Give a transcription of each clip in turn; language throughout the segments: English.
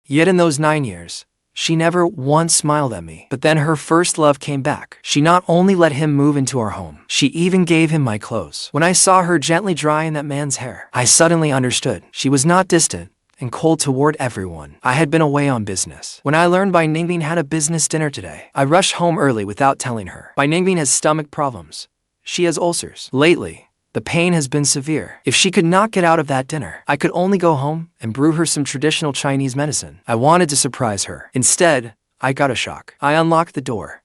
Yet in those 9 years, she never once smiled at me. But then her first love came back. She not only let him move into our home, she even gave him my clothes. When I saw her gently drying that man's hair, I suddenly understood. She was not distant and cold toward everyone. I had been away on business. When I learned Bai Ningbing had a business dinner today, I rushed home early without telling her. Bai Ningbing has stomach problems. She has ulcers. Lately, the pain has been severe. If she could not get out of that dinner, I could only go home and brew her some traditional Chinese medicine. I wanted to surprise her. Instead, I got a shock. I unlocked the door.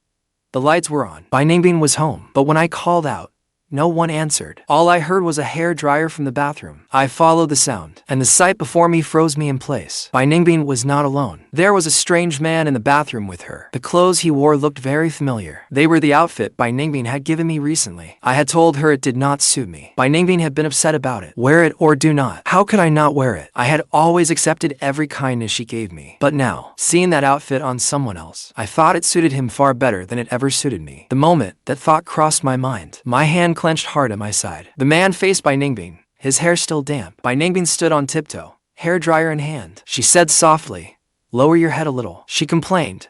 The lights were on. Bai Ningbing was home. But when I called out, no one answered. All I heard was a hair dryer from the bathroom. I followed the sound, and the sight before me froze me in place. Bai Ningbing was not alone. There was a strange man in the bathroom with her. The clothes he wore looked very familiar. They were the outfit Bai Ningbing had given me recently. I had told her it did not suit me. Bai Ningbing had been upset about it. Wear it or do not. How could I not wear it? I had always accepted every kindness she gave me. But now, seeing that outfit on someone else, I thought it suited him far better than it ever suited me. The moment that thought crossed my mind, my hand clenched hard at my side. The man faced Bai Ningbing, his hair still damp. Bai Ningbing stood on tiptoe, hair dryer in hand. She said softly, "Lower your head a little." She complained,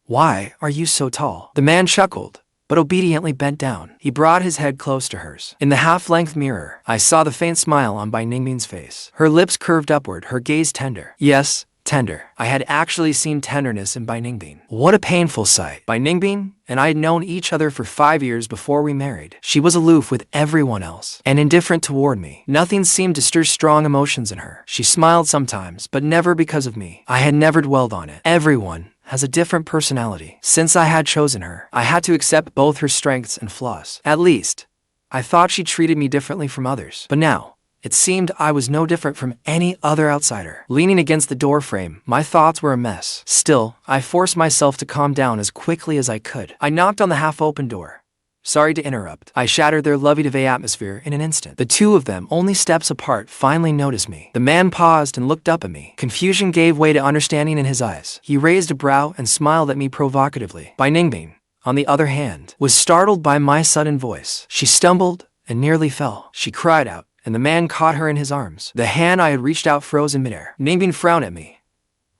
"Why are you so tall?" The man chuckled, but obediently bent down. He brought his head close to hers. In the half-length mirror, I saw the faint smile on Bai Ningbing's face. Her lips curved upward, her gaze tender. Yes, tender. I had actually seen tenderness in Bai Ningbing. What a painful sight. Bai Ningbing and I had known each other for 5 years before we married. She was aloof with everyone else and indifferent toward me. Nothing seemed to stir strong emotions in her. She smiled sometimes, but never because of me. I had never dwelled on it. Everyone has a different personality. Since I had chosen her, I had to accept both her strengths and flaws. At least, I thought she treated me differently from others. But now, it seemed I was no different from any other outsider. Leaning against the door frame, my thoughts were a mess. Still, I forced myself to calm down as quickly as I could. I knocked on the half-open door. Sorry to interrupt. I shattered their lovey-dovey atmosphere in an instant. The two of them, only steps apart, finally noticed me. The man paused and looked up at me. Confusion gave way to understanding in his eyes. He raised a brow and smiled at me provocatively. Bai Ningbing, on the other hand, was startled by my sudden voice. She stumbled and nearly fell. She cried out, and the man caught her in his arms. The hand I had reached out froze in midair. Ningbing frowned at me.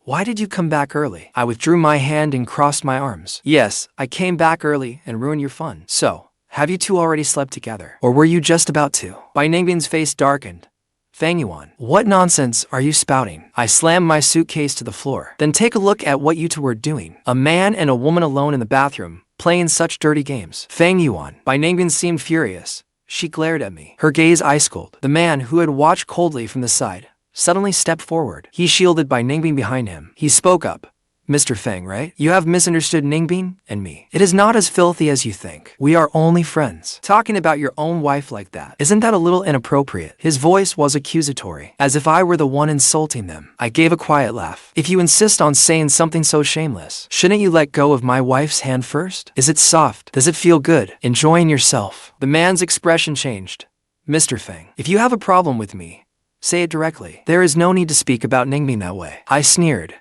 "Why did you come back early?" I withdrew my hand and crossed my arms. "Yes, I came back early and ruined your fun. So, have you two already slept together? Or were you just about to?" Bai Ningbing's face darkened. "Fang Yuan, what nonsense are you spouting?" I slammed my suitcase to the floor. "Then take a look at what you two were doing. A man and a woman alone in the bathroom, playing such dirty games." "Fang Yuan." Bai Ningbing seemed furious. She glared at me, her gaze ice-cold. The man, who had watched coldly from the side, suddenly stepped forward. He shielded Bai Ningbing behind him. He spoke up. "Mr. Fang, right? You have misunderstood Ningbing and me. It is not as filthy as you think. We are only friends. Talking about your own wife like that, isn't that a little inappropriate?" His voice was accusatory, as if I were the one insulting them. I gave a quiet laugh. "If you insist on saying something so shameless, shouldn't you let go of my wife's hand first? Is it soft? Does it feel good? Enjoying yourself?" The man's expression changed. "Mr. Fang, if you have a problem with me, say it directly. There is no need to speak about Ningbing that way." I sneered.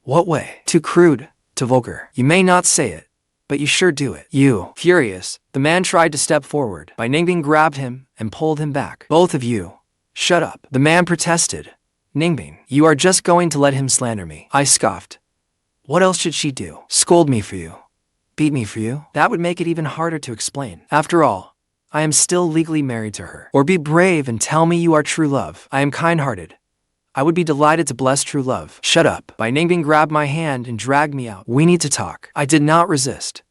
"What way? Too crude, too vulgar. You may not say it, but you sure do it." You. Furious, the man tried to step forward. Bai Ningbing grabbed him and pulled him back. "Both of you, shut up." The man protested. "Ningbing, you are just going to let him slander me." I scoffed. "What else should she do? Scold me for you? Beat me for you? That would make it even harder to explain. After all, I am still legally married to her. Or be brave and tell me you are true love. I am kind-hearted. I would be delighted to bless true love." "Shut up." Bai Ningbing grabbed my hand and dragged me out. "We need to talk." I did not resist.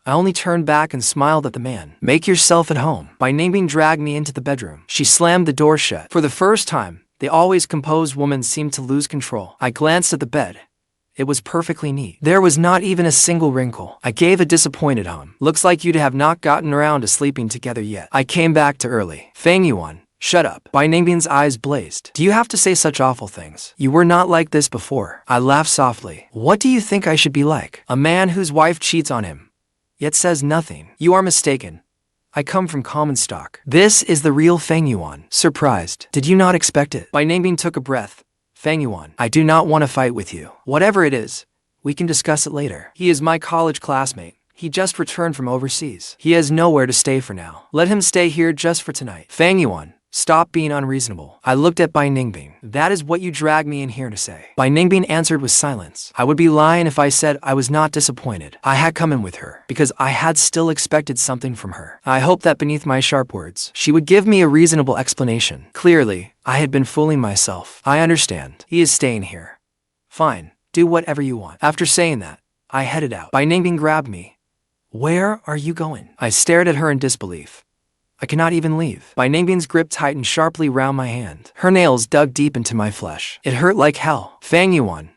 I only turned back and smiled at the man. "Make yourself at home." Bai Ningbing dragged me into the bedroom. She slammed the door shut. For the first time, the always composed woman seemed to lose control. I glanced at the bed. It was perfectly neat. There was not even a single wrinkle. I gave a disappointed hum. "Looks like you'd have not gotten around to sleeping together yet." I came back too early. "Fang Yuan, shut up." Bai Ningbing's eyes blazed. "Do you have to say such awful things? You were not like this before." I laughed softly. "What do you think I should be like? A man whose wife cheats on him, yet says nothing? You are mistaken. I come from common stock. This is the real Fang Yuan." Surprised. "Did you not expect it?" Bai Ningbing took a breath. "Fang Yuan, I do not want to fight with you. Whatever it is, we can discuss it later. He is my college classmate. He just returned from overseas. He has nowhere to stay for now. Let him stay here just for tonight." "Fang Yuan, Stop being unreasonable. I looked at Bai Ningbing. That is what you dragged me in here to say. Bai Ningbing answered with silence. I would be lying if I said I was not disappointed. I had come in with her, because I had still expected something from her. I hoped that beneath my sharp words, she would give me a reasonable explanation. Clearly, I had been fooling myself. I understand. He is staying here. Fine. Do whatever you want. After saying that, I headed out. Bai Ningbing grabbed me. Where are you going? I stared at her in disbelief. I cannot even leave. Bai Ningbing's grip tightened sharply round my hand. Her nails dug deep into my flesh. It hurt like hell. Fang Yuan,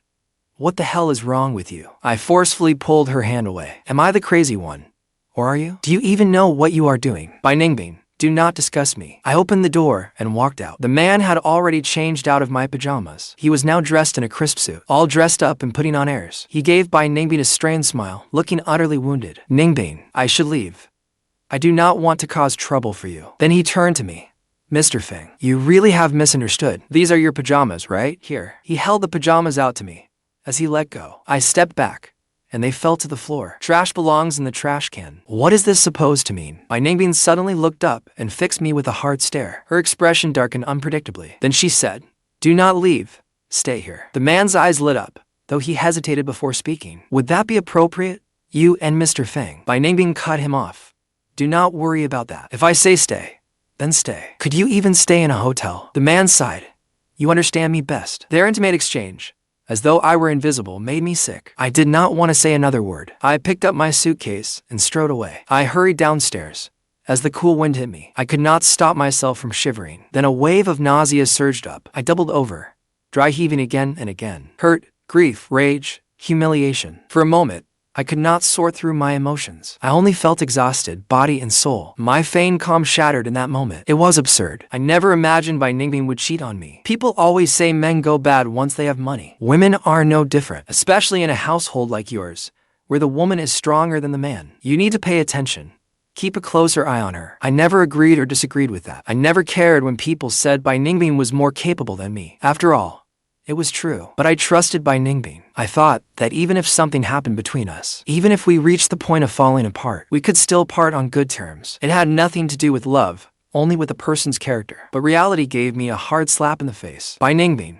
what the hell is wrong with you? I forcefully pulled her hand away. Am I the crazy one? Or are you? Do you even know what you are doing? Bai Ningbing, do not discuss me. I opened the door and walked out. The man had already changed out of my pajamas. He was now dressed in a crisp suit, all dressed up and putting on airs. He gave Bai Ningbing a strained smile, looking utterly wounded. Ningbing, I should leave. I do not want to cause trouble for you. Then he turned to me. Mr. Fang, you really have misunderstood. These are your pajamas, right? Here. He held the pajamas out to me. As he let go, I stepped back, and they fell to the floor. Trash belongs in the trash can. What is this supposed to mean? Bai Ningbing suddenly looked up and fixed me with a hard stare. Her expression darkened unpredictably. Then she said, do not leave. Stay here. The man's eyes lit up, though he hesitated before speaking. Would that be appropriate? You and Mr. Fang. Bai Ningbing cut him off. Do not worry about that. If I say stay, then stay. Could you even stay in a hotel? The man sighed. You understand me best. Their intimate exchange, as though I were invisible, made me sick. I did not want to say another word. I picked up my suitcase and strode away. I hurried downstairs. As the cool wind hit me, I could not stop myself from shivering. Then a wave of nausea surged up. I doubled over, dry heaving again and again. Hurt, grief, rage, humiliation. For a moment, I could not sort through my emotions. I only felt exhausted, body and soul. My feigned calm shattered in that moment. It was absurd. I never imagined Bai Ningbing would cheat on me. People always say men go bad once they have money. Women are no different, especially in a household like yours, where the woman is stronger than the man. You need to pay attention. Keep a closer eye on her. I never agreed or disagreed with that. I never cared when people said Bai Ningbing was more capable than me. After all, it was true. But I trusted Bai Ningbing. I thought that even if something happened between us, even if we reached the point of falling apart, we could still part on good terms. It had nothing to do with love, only with a person's character. But reality gave me a hard slap in the face. Bai Ningbing,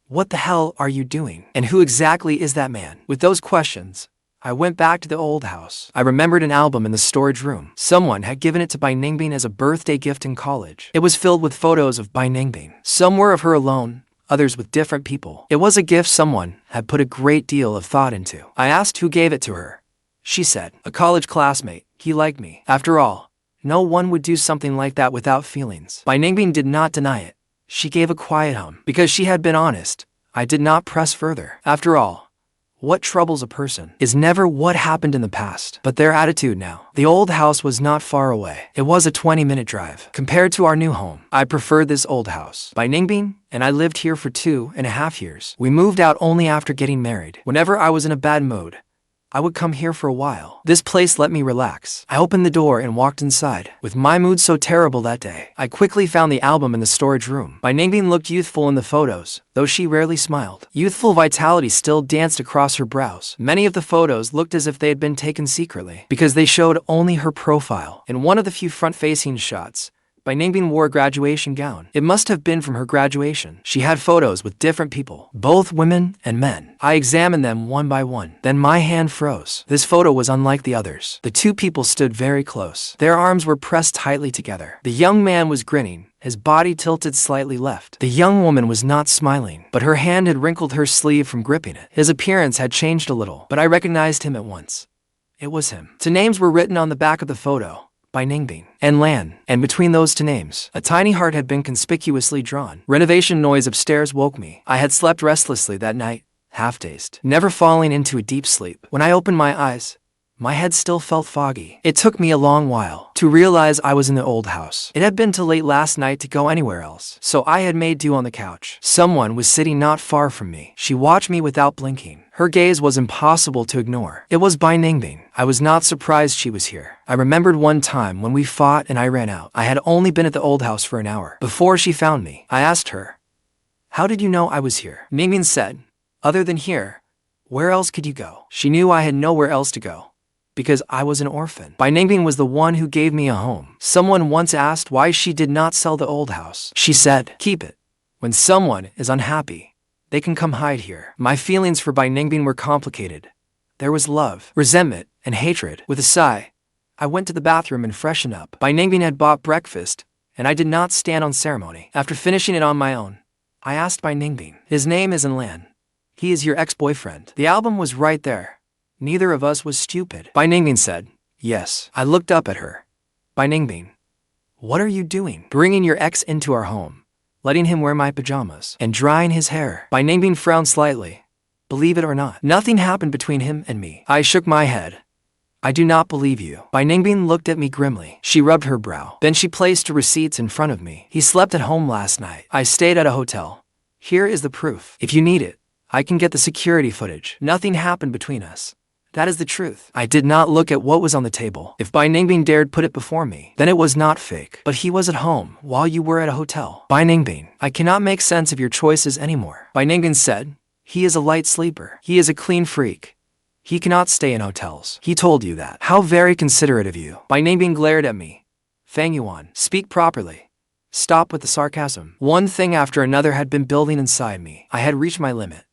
what the hell are you doing? And who exactly is that man? With those questions, I went back to the old house. I remembered an album in the storage room. Someone had given it to Bai Ningbing as a birthday gift in college. It was filled with photos of Bai Ningbing. Some were of her alone, others with different people. It was a gift someone had put a great deal of thought into. I asked who gave it to her. She said, a college classmate. He liked me. After all, no one would do something like that without feelings. Bai Ningbing did not deny it. She gave a quiet hum. Because she had been honest, I did not press further. After all, what troubles a person is never what happened in the past, but their attitude now. The old house was not far away. It was a 20-minute drive. Compared to our new home, I preferred this old house. Bai Ningbing and I lived here for 2.5 years. We moved out only after getting married. Whenever I was in a bad mood, I would come here for a while. This place let me relax. I opened the door and walked inside. With my mood so terrible that day, I quickly found the album in the storage room. Bai Ningbing looked youthful in the photos, though she rarely smiled. Youthful vitality still danced across her brows. Many of the photos looked as if they had been taken secretly, because they showed only her profile. In one of the few front-facing shots, Bai Ningbing wore a graduation gown. It must have been from her graduation. She had photos with different people, both women and men. I examined them one by one. Then my hand froze. This photo was unlike the others. The two people stood very close. Their arms were pressed tightly together. The young man was grinning, his body tilted slightly left. The young woman was not smiling, but her hand had wrinkled her sleeve from gripping it. His appearance had changed a little, but I recognized him at once. It was him. Two names were written on the back of the photo. Bai Ningbing and Lan, and between those two names, a tiny heart had been conspicuously drawn. Renovation noise upstairs woke me. I had slept restlessly that night, half-dazed, never falling into a deep sleep. When I opened my eyes, my head still felt foggy. It took me a long while to realize I was in the old house. It had been too late last night to go anywhere else, so I had made do on the couch. Someone was sitting not far from me. She watched me without blinking. Her gaze was impossible to ignore. It was Bai Ningbing. I was not surprised she was here. I remembered one time when we fought and I ran out. I had only been at the old house for an hour before she found me. I asked her, how did you know I was here? Ningbing said, other than here, where else could you go? She knew I had nowhere else to go. Because I was an orphan. Bai Ningbing was the one who gave me a home. Someone once asked why she did not sell the old house. She said, keep it. When someone is unhappy, they can come hide here. My feelings for Bai Ningbing were complicated. There was love, resentment, and hatred. With a sigh, I went to the bathroom and freshened up. Bai Ningbing had bought breakfast, and I did not stand on ceremony. After finishing it on my own, I asked Bai Ningbing. His name is Lan. He is your ex-boyfriend. The album was right there. Neither of us was stupid. Bai Ningbing said, yes. I looked up at her. Bai Ningbing, what are you doing? Bringing your ex into our home, letting him wear my pajamas, and drying his hair. Bai Ningbing frowned slightly. Believe it or not, nothing happened between him and me. I shook my head. I do not believe you. Bai Ningbing looked at me grimly. She rubbed her brow. Then she placed two receipts in front of me. He slept at home last night. I stayed at a hotel. Here is the proof. If you need it, I can get the security footage. Nothing happened between us. That is the truth. I did not look at what was on the table. If Bai Ningbing dared put it before me, then it was not fake. But he was at home while you were at a hotel. Bai Ningbing, I cannot make sense of your choices anymore. Bai Ningbing said, he is a light sleeper. He is a clean freak. He cannot stay in hotels. He told you that. How very considerate of you. Bai Ningbing glared at me. Fang Yuan, speak properly. Stop with the sarcasm. One thing after another had been building inside me. I had reached my limit.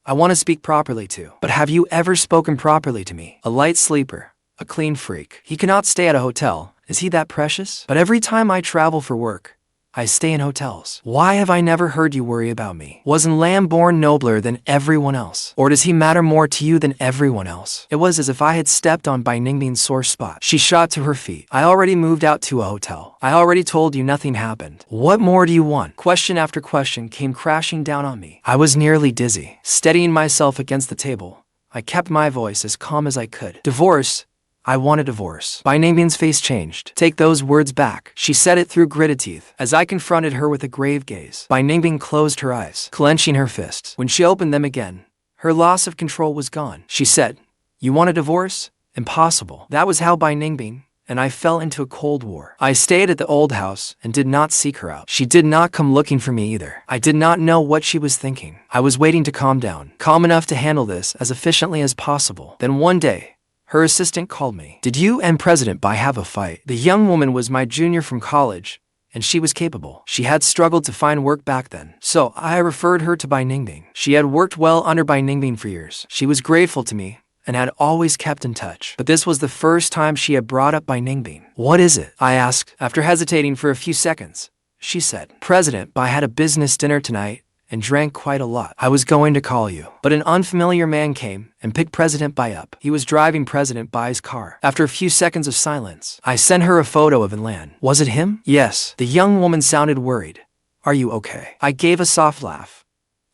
I want to speak properly too. But have you ever spoken properly to me? A light sleeper, a clean freak. He cannot stay at a hotel. Is he that precious? But every time I travel for work, I stay in hotels. Why have I never heard you worry about me? Wasn't Lam born nobler than everyone else? Or does he matter more to you than everyone else? It was as if I had stepped on Bai Ningbing's sore spot. She shot to her feet. I already moved out to a hotel. I already told you nothing happened. What more do you want? Question after question came crashing down on me. I was nearly dizzy. Steadying myself against the table, I kept my voice as calm as I could. Divorce? I want a divorce. Bai Ningbing's face changed. Take those words back. She said it through gritted teeth. As I confronted her with a grave gaze, Bai Ningbing closed her eyes, clenching her fists. When she opened them again, her loss of control was gone. She said, you want a divorce? Impossible. That was how Bai Ningbing and I fell into a cold war. I stayed at the old house and did not seek her out. She did not come looking for me either. I did not know what she was thinking. I was waiting to calm down, calm enough to handle this as efficiently as possible. Then one day, her assistant called me. Did you and President Bai have a fight? The young woman was my junior from college, and she was capable. She had struggled to find work back then, so I referred her to Bai Ningbing. She had worked well under Bai Ningbing for years. She was grateful to me and had always kept in touch. But this was the first time she had brought up Bai Ningbing. What is it? I asked. After hesitating for a few seconds, she said, President Bai had a business dinner tonight and drank quite a lot. I was going to call you, but an unfamiliar man came and picked President Bai up. He was driving President Bai's car. After a few seconds of silence, I sent her a photo of Lan. Was it him? Yes. The young woman sounded worried. Are you okay? I gave a soft laugh.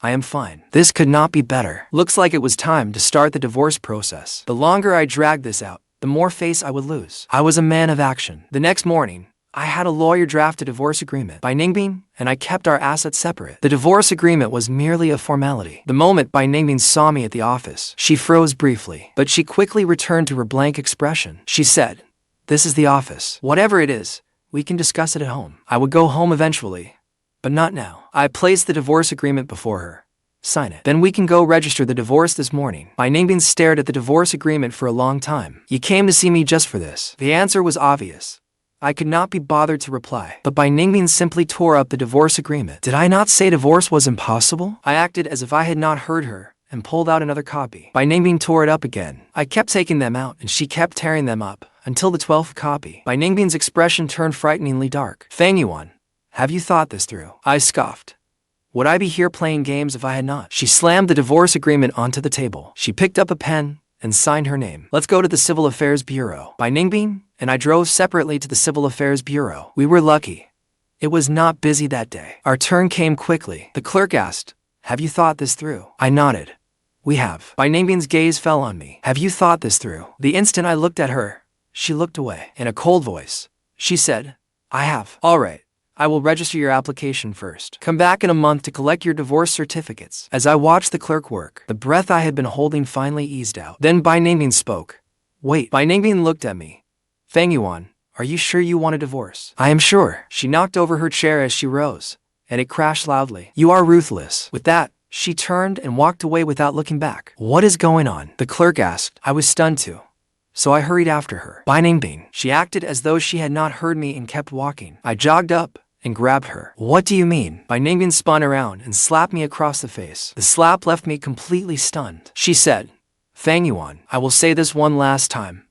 I am fine. This could not be better. Looks like it was time to start the divorce process. The longer I dragged this out, the more face I would lose. I was a man of action. The next morning, I had a lawyer draft a divorce agreement. Bai Ningbing and I kept our assets separate. The divorce agreement was merely a formality. The moment Bai Ningbing saw me at the office, she froze briefly, but she quickly returned to her blank expression. She said, this is the office. Whatever it is, we can discuss it at home. I would go home eventually, but not now. I placed the divorce agreement before her. Sign it. Then we can go register the divorce this morning. Bai Ningbing stared at the divorce agreement for a long time. You came to see me just for this. The answer was obvious. I could not be bothered to reply, but Bai Ningbing simply tore up the divorce agreement. Did I not say divorce was impossible? I acted as if I had not heard her and pulled out another copy. Bai Ningbing tore it up again. I kept taking them out and she kept tearing them up until the 12th copy. Bai Ningbing's expression turned frighteningly dark. Fang Yuan, have you thought this through? I scoffed. Would I be here playing games if I had not? She slammed the divorce agreement onto the table. She picked up a pen and signed her name. Let's go to the Civil Affairs Bureau. Bai Ningbing and I drove separately to the Civil Affairs Bureau. We were lucky. It was not busy that day. Our turn came quickly. The clerk asked, have you thought this through? I nodded. We have. Bai Ningbing's gaze fell on me. Have you thought this through? The instant I looked at her, she looked away. In a cold voice, she said, I have. All right. I will register your application first. Come back in a month to collect your divorce certificates. As I watched the clerk work, the breath I had been holding finally eased out. Then Bai Ningbing spoke. Wait. Bai Ningbing looked at me. Fang Yuan, are you sure you want a divorce? I am sure. She knocked over her chair as she rose, and it crashed loudly. You are ruthless. With that, she turned and walked away without looking back. What is going on? The clerk asked. I was stunned too. so I hurried after her. By Ningbing. She acted as though she had not heard me and kept walking. I jogged up and grabbed her. What do you mean? By Ningbing spun around and slapped me across the face. The slap left me completely stunned. She said, Fang Yuan, I will say this one last time.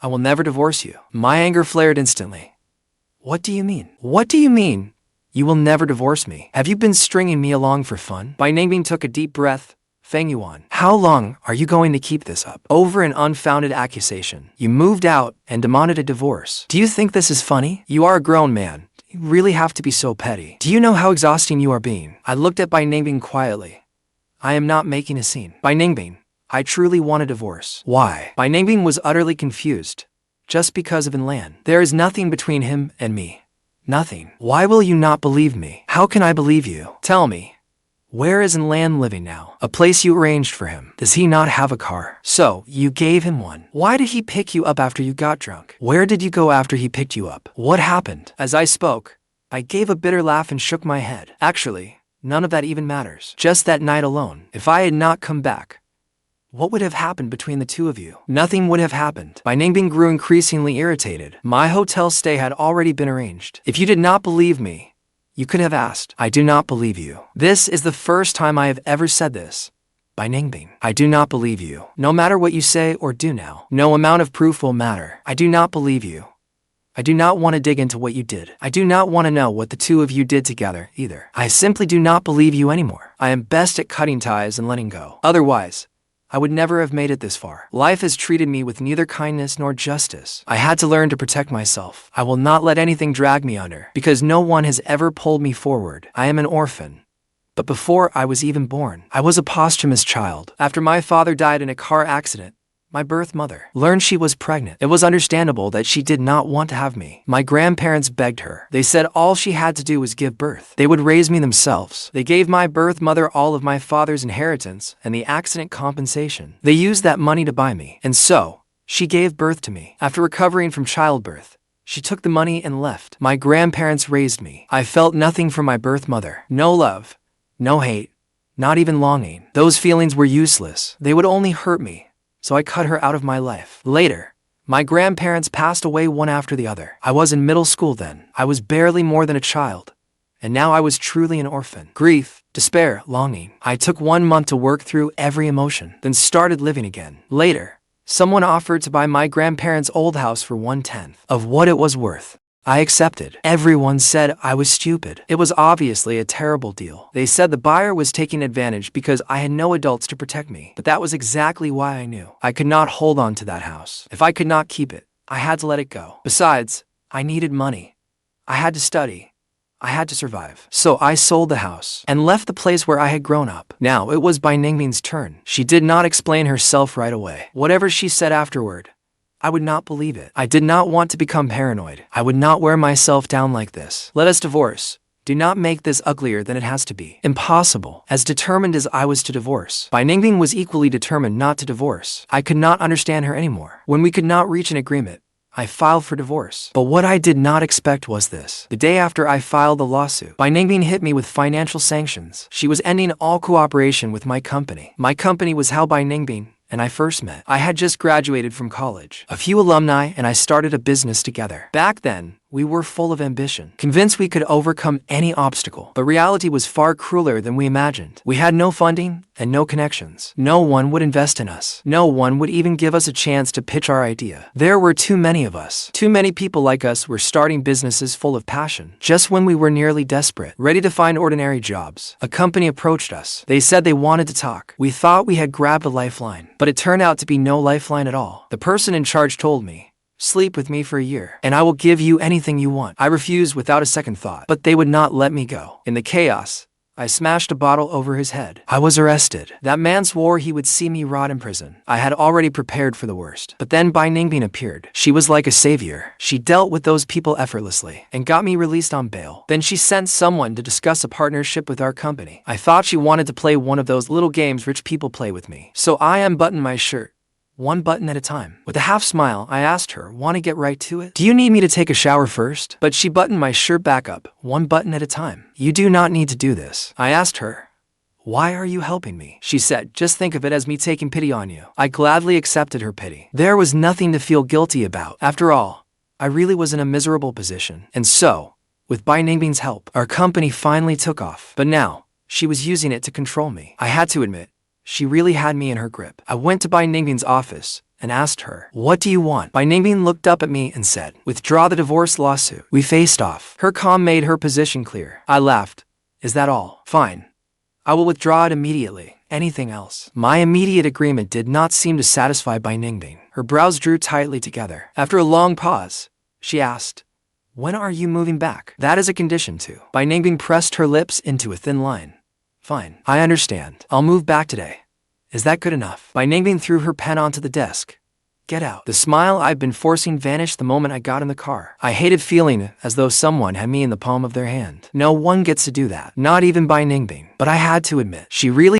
I will never divorce you. My anger flared instantly. What do you mean? What do you mean? You will never divorce me. Have you been stringing me along for fun? By Ningbing took a deep breath. Fang Yuan, how long are you going to keep this up? Over an unfounded accusation. You moved out and demanded a divorce. Do you think this is funny? You are a grown man. You really have to be so petty. Do you know how exhausting you are being? I looked at By Ningbing quietly. I am not making a scene. By Ningbing, I truly want a divorce. Why? By Ningbing was utterly confused. Just because of Lan. There is nothing between him and me. Nothing. Why will you not believe me? How can I believe you? Tell me. Where is Lan living now? A place you arranged for him. Does he not have a car? So, you gave him one. Why did he pick you up after you got drunk? Where did you go after he picked you up? What happened? As I spoke, I gave a bitter laugh and shook my head. Actually, none of that even matters. Just that night alone. If I had not come back, what would have happened between the two of you? Nothing would have happened. By Ningbing grew increasingly irritated. My hotel stay had already been arranged. If you did not believe me, you could have asked. I do not believe you. This is the first time I have ever said this. By Ningbing, I do not believe you. No matter what you say or do now, no amount of proof will matter. I do not believe you. I do not want to dig into what you did. I do not want to know what the two of you did together, either. I simply do not believe you anymore. I am best at cutting ties and letting go. Otherwise, I would never have made it this far. Life has treated me with neither kindness nor justice. I had to learn to protect myself. I will not let anything drag me under, because no one has ever pulled me forward. I am an orphan. But before I was even born, I was a posthumous child. After my father died in a car accident, my birth mother learned she was pregnant. It was understandable that she did not want to have me. My grandparents begged her. They said all she had to do was give birth. They would raise me themselves. They gave my birth mother all of my father's inheritance and the accident compensation. They used that money to buy me. And so, she gave birth to me. After recovering from childbirth, she took the money and left. My grandparents raised me. I felt nothing from my birth mother. No love, no hate, not even longing. Those feelings were useless. They would only hurt me. So I cut her out of my life. Later, my grandparents passed away one after the other. I was in middle school then. I was barely more than a child. And now I was truly an orphan. Grief, despair, longing. I took 1 month to work through every emotion, then started living again. Later, someone offered to buy my grandparents' old house for 1/10 of what it was worth. I accepted. Everyone said I was stupid. It was obviously a terrible deal. They said the buyer was taking advantage because I had no adults to protect me. But that was exactly why I knew. I could not hold on to that house. If I could not keep it, I had to let it go. Besides, I needed money. I had to study. I had to survive. So I sold the house and left the place where I had grown up. Now it was By Ningbing's turn. She did not explain herself right away. Whatever she said afterward, I would not believe it. I did not want to become paranoid. I would not wear myself down like this. Let us divorce. Do not make this uglier than it has to be. Impossible. As determined as I was to divorce, By Ningbing was equally determined not to divorce. I could not understand her anymore. When we could not reach an agreement, I filed for divorce. But what I did not expect was this. The day after I filed the lawsuit, By Ningbing hit me with financial sanctions. She was ending all cooperation with my company. My company was held by Ningbing, and I first met. I had just graduated from college. A few alumni and I started a business together. Back then, we were full of ambition, convinced we could overcome any obstacle. But reality was far crueler than we imagined. We had no funding and no connections. No one would invest in us. No one would even give us a chance to pitch our idea. There were too many of us. Too many people like us were starting businesses full of passion. Just when we were nearly desperate, ready to find ordinary jobs, a company approached us. They said they wanted to talk. We thought we had grabbed a lifeline, but it turned out to be no lifeline at all. The person in charge told me, "Sleep with me for a year, and I will give you anything you want." I refused without a second thought, but they would not let me go. In the chaos, I smashed a bottle over his head. I was arrested. That man swore he would see me rot in prison. I had already prepared for the worst. But then By Ningbing appeared. She was like a savior. She dealt with those people effortlessly and got me released on bail. Then she sent someone to discuss a partnership with our company. I thought she wanted to play one of those little games rich people play with me. So I unbuttoned my shirt, one button at a time. With a half smile, I asked her, "Want to get right to it? Do you need me to take a shower first?" But she buttoned my shirt back up, one button at a time. "You do not need to do this." I asked her, Why are you helping me? She said, just think of it as me taking pity on you. I gladly accepted her pity. There was nothing to feel guilty about. After all, I really was in a miserable position. And so, with Bai Ningbing's help, our company finally took off. But now, she was using it to control me. I had to admit, she really had me in her grip. I went to Bai Ningbing's office and asked her, what do you want? Bai Ningbing looked up at me and said, withdraw the divorce lawsuit. We faced off. Her calm made her position clear. I laughed. Is that all? Fine. I will withdraw it immediately. Anything else? My immediate agreement did not seem to satisfy Bai Ningbing. Her brows drew tightly together. After a long pause, she asked, when are you moving back? That is a condition too. Bai Ningbing pressed her lips into a thin line. Fine. I understand. I'll move back today. Is that good enough? Bai Ningbing threw her pen onto the desk. Get out. The smile I've been forcing vanished the moment I got in the car. I hated feeling as though someone had me in the palm of their hand. No one gets to do that. Not even Bai Ningbing. But I had to admit, she really